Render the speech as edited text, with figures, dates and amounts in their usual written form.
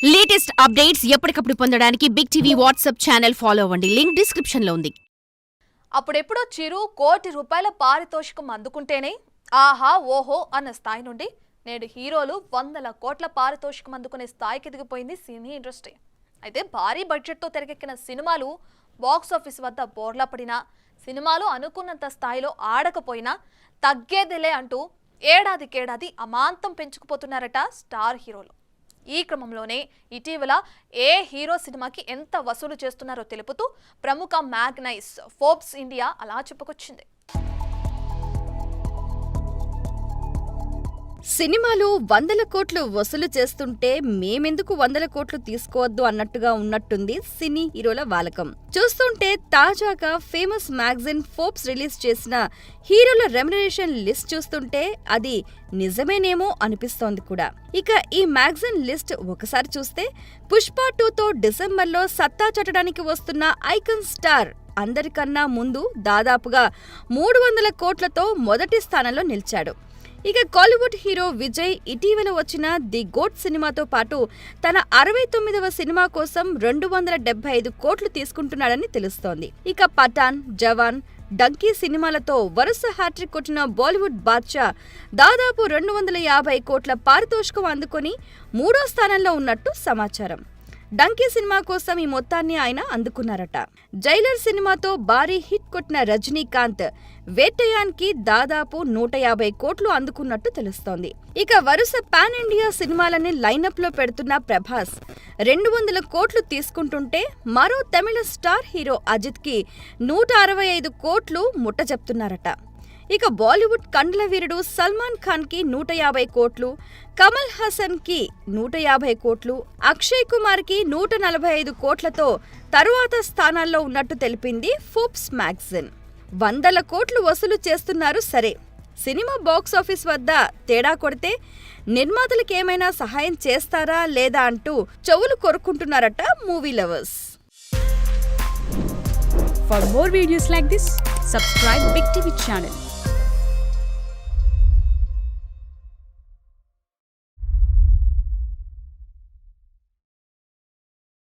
Latest updates ఎప్పటికప్పుడు పొందడానికి big TV WhatsApp channel follow అవ్వండి. లింక్ డిస్క్రిప్షన్ లో ఉంది. అప్పుడెప్పుడో చిరు ₹1,00,00,000 పారితోషికం అందుకుంటేనే ఆహా ఓహో అన్న స్థాయి నుండి నేడు హీరోలు 100 కోట్ల పారితోషికం అందుకునే స్థాయికి ఎదిగిపోయింది సినీ ఇండస్ట్రీ. అయితే భారీ బడ్జెట్తో తెరకెక్కిన సినిమాలు బాక్సాఫీస్ వద్ద బోర్లా పడినా, సినిమాలు అనుకున్నంత స్థాయిలో ఆడకపోయినా తగ్గేదిలే అంటూ ఏడాదికేడాది అమాంతం పెంచుకుపోతున్నారట స్టార్ హీరోలు. ఈ క్రమంలోనే ఇటీవల ఏ హీరో సినిమాకి ఎంత వసూలు చేస్తున్నారో తెలుపుతూ ప్రముఖ మ్యాగ్నైజ్ ఫోర్బ్స్ ఇండియా అలా చెప్పుకొచ్చింది. సినిమాలు 100 కోట్లు వసూలు చేస్తుంటే మేమెందుకు 100 కోట్లు తీసుకోవద్దు అన్నట్టుగా ఉన్నట్టుంది సినీ హీరోల వాలకం. చూస్తుంటే తాజాగా ఫేమస్ మ్యాగజైన్ ఫోర్బ్స్ రిలీజ్ చేసిన హీరోల రెమ్యునరేషన్ లిస్ట్ చూస్తుంటే అది నిజమేనేమో అనిపిస్తోంది కూడా. ఇక ఈ మ్యాగజైన్ లిస్ట్ ఒకసారి చూస్తే పుష్ప 2తో డిసెంబర్లో సత్తా చాటడానికి వస్తున్న ఐకాన్ స్టార్ అందరికన్నా ముందు దాదాపుగా 300 కోట్లతో మొదటి స్థానంలో నిలిచాడు. ఇక కాలీవుడ్ హీరో విజయ్ ఇటీవల వచ్చిన ది గోట్ సినిమాతో పాటు తన 69వ సినిమా కోసం 275 కోట్లు తీసుకుంటున్నాడని తెలుస్తోంది. ఇక పఠాన్, జవాన్, డంకీ సినిమాలతో వరుస హ్యాట్రిక్ కొట్టిన బాలీవుడ్ బాద్షా దాదాపు 250 కోట్ల పారితోషికం అందుకొని 3వ స్థానంలో ఉన్నట్టు సమాచారం. డంకీ సినిమా కోసం ఈ మొత్తాన్ని ఆయన అందుకున్నారట. జైలర్ సినిమాతో భారీ హిట్ కొట్టిన రజనీకాంత్ వేటయాన్కి దాదాపు 150 కోట్లు అందుకున్నట్టు తెలుస్తోంది. ఇక వరుస పాన్ ఇండియా సినిమాలని లైనప్ లో పెడుతున్న ప్రభాస్ 200 కోట్లు తీసుకుంటుంటే మరో తమిళ స్టార్ హీరో అజిత్ కి 165 కోట్లు ముట్టజెప్తున్నారట. ఇక బాలీవుడ్ కండల వీరుడు సల్మాన్ ఖాన్ కి 150 కోట్లు, కమల్ హాసన్ కి 150 కోట్లు, అక్షయ్ కుమార్ కి 145 కోట్లతో తరువాత స్థానాల్లో ఉన్నట్టు తెలిపింది ఫోర్బ్స్ మ్యాగజైన్. 100 కోట్లు వసూలు చేస్తున్నారు సరే, సినిమా బాక్సాఫీస్ వద్ద తేడా కొడితే నిర్మాతలకేమైనా సహాయం చేస్తారా లేదా అంటూ చెవులు కొరుక్కుంటున్నారట movie lovers. For more videos like this, subscribe Big TV channel.